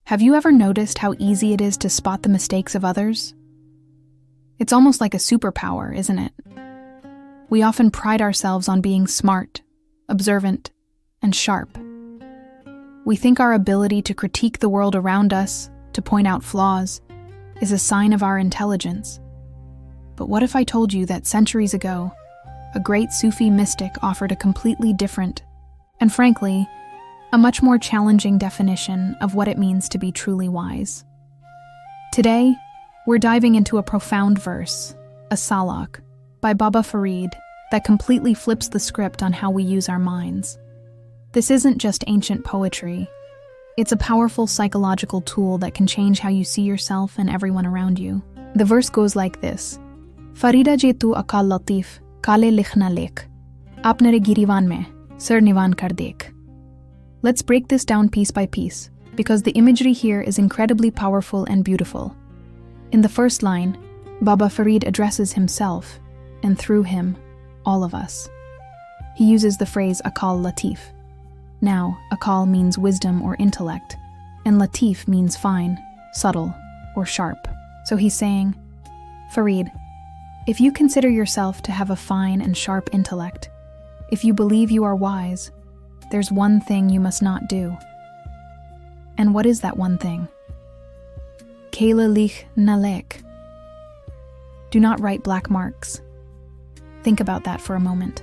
Have you ever noticed how easy it is to spot the mistakes of others? It's almost like a superpower, isn't it? We often pride ourselves on being smart, observant, and sharp. We think our ability to critique the world around us, to point out flaws, is a sign of our intelligence. But what if I told you that centuries ago, a great Sufi mystic offered a completely different, and frankly, a much more challenging definition of what it means to be truly wise? Today, we're diving into a profound verse, a Salok, by Baba Farid, that completely flips the script on how we use our minds. This isn't just ancient poetry. It's a powerful psychological tool that can change how you see yourself and everyone around you. The verse goes like this: Farida je tu Akal Latif, Kale likh, lekh. Aapnare Girivan mein, nivan dekh. Let's break this down piece by piece, because the imagery here is incredibly powerful and beautiful. In the first line, Baba Farid addresses himself, and through him, all of us. He uses the phrase Akal Latif. Now, Akal means wisdom or intellect, and Latif means fine, subtle, or sharp. So he's saying, Farid, if you consider yourself to have a fine and sharp intellect, if you believe you are wise, there's one thing you must not do. And what is that one thing? Kale, likh, lekh. Do not write black marks. Think about that for a moment.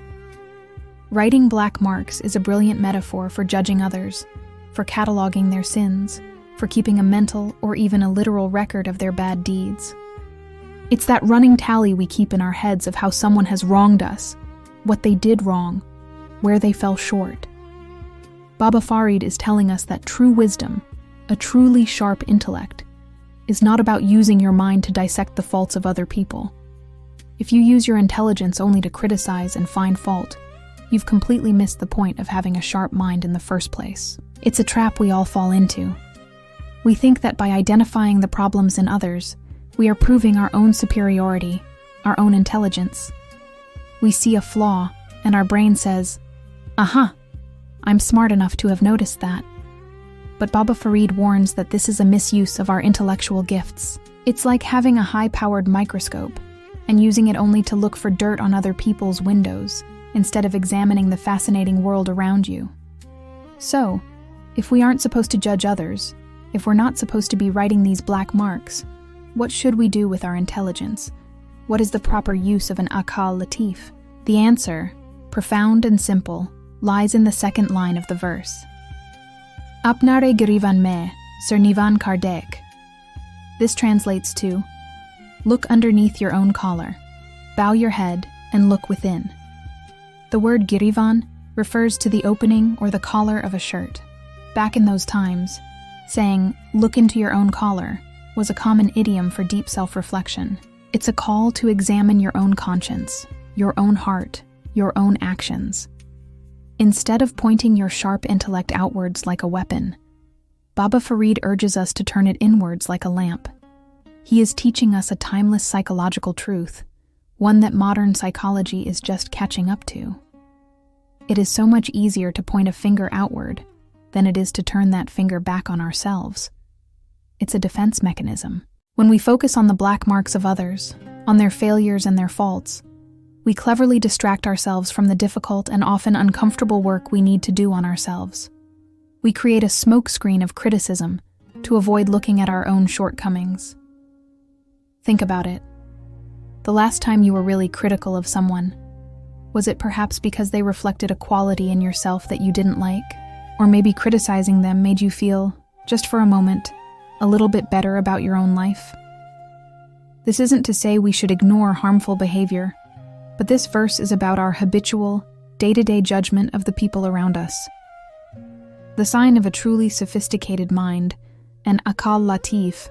Writing black marks is a brilliant metaphor for judging others, for cataloging their sins, for keeping a mental or even a literal record of their bad deeds. It's that running tally we keep in our heads of how someone has wronged us, what they did wrong, where they fell short. Baba Farid is telling us that true wisdom, a truly sharp intellect, is not about using your mind to dissect the faults of other people. If you use your intelligence only to criticize and find fault, you've completely missed the point of having a sharp mind in the first place. It's a trap we all fall into. We think that by identifying the problems in others, we are proving our own superiority, our own intelligence. We see a flaw, and our brain says, "Aha, I'm smart enough to have noticed that." But Baba Farid warns that this is a misuse of our intellectual gifts. It's like having a high-powered microscope and using it only to look for dirt on other people's windows, instead of examining the fascinating world around you. So, if we aren't supposed to judge others, if we're not supposed to be writing these black marks, what should we do with our intelligence? What is the proper use of an Akal Latif? The answer, profound and simple, lies in the second line of the verse. Aapnare Girivan nivan dekh. This translates to, look underneath your own collar, bow your head, and look within. The word Girivan refers to the opening or the collar of a shirt. Back in those times, saying, look into your own collar, was a common idiom for deep self-reflection. It's a call to examine your own conscience, your own heart, your own actions. Instead of pointing your sharp intellect outwards like a weapon, Baba Farid urges us to turn it inwards like a lamp. He is teaching us a timeless psychological truth, one that modern psychology is just catching up to. It is so much easier to point a finger outward than it is to turn that finger back on ourselves. It's a defense mechanism. When we focus on the black marks of others, on their failures and their faults, we cleverly distract ourselves from the difficult and often uncomfortable work we need to do on ourselves. We create a smokescreen of criticism to avoid looking at our own shortcomings. Think about it. The last time you were really critical of someone, was it perhaps because they reflected a quality in yourself that you didn't like? Or maybe criticizing them made you feel, just for a moment, a little bit better about your own life? This isn't to say we should ignore harmful behavior, but this verse is about our habitual, day-to-day judgment of the people around us. The sign of a truly sophisticated mind, an Akal Latif,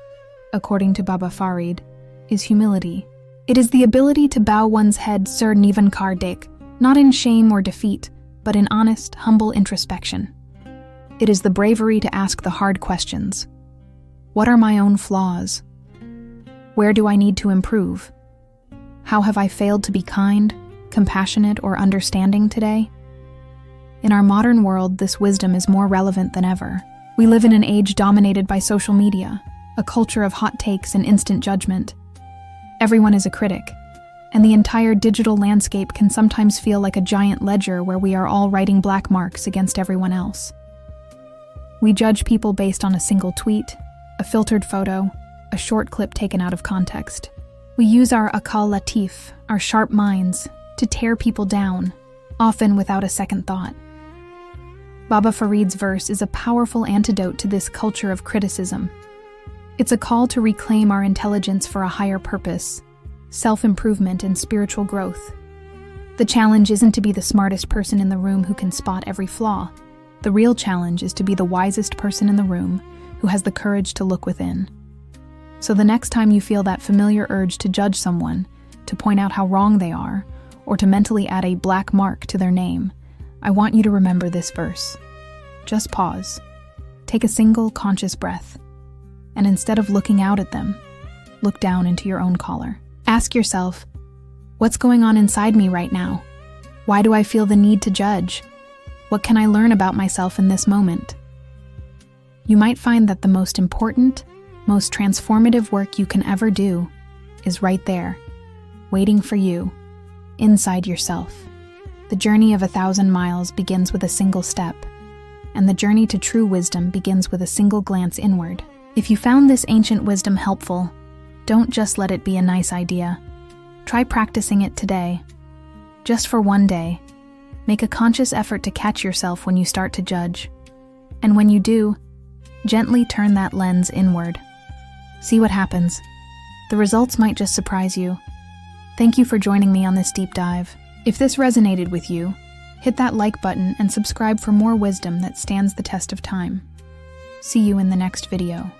according to Baba Farid, is humility. It is the ability to bow one's head nivan dekh, not in shame or defeat, but in honest, humble introspection. It is the bravery to ask the hard questions. What are my own flaws? Where do I need to improve? How have I failed to be kind, compassionate, or understanding today? In our modern world, this wisdom is more relevant than ever. We live in an age dominated by social media, a culture of hot takes and instant judgment. Everyone is a critic, and the entire digital landscape can sometimes feel like a giant ledger where we are all writing black marks against everyone else. We judge people based on a single tweet, a filtered photo, a short clip taken out of context. We use our Akal Latif, our sharp minds, to tear people down, often without a second thought. Baba Farid's verse is a powerful antidote to this culture of criticism. It's a call to reclaim our intelligence for a higher purpose, self-improvement and spiritual growth. The challenge isn't to be the smartest person in the room who can spot every flaw. The real challenge is to be the wisest person in the room who has the courage to look within. So the next time you feel that familiar urge to judge someone, to point out how wrong they are, or to mentally add a black mark to their name, I want you to remember this verse. Just pause, take a single conscious breath, and instead of looking out at them, look down into your own collar. Ask yourself, what's going on inside me right now? Why do I feel the need to judge? What can I learn about myself in this moment? You might find that the most important, most transformative work you can ever do is right there, waiting for you, inside yourself. The journey of 1,000 miles begins with a single step, and the journey to true wisdom begins with a single glance inward. If you found this ancient wisdom helpful, don't just let it be a nice idea. Try practicing it today. Just for one day, make a conscious effort to catch yourself when you start to judge. And when you do, gently turn that lens inward. See what happens. The results might just surprise you. Thank you for joining me on this deep dive. If this resonated with you, hit that like button and subscribe for more wisdom that stands the test of time. See you in the next video.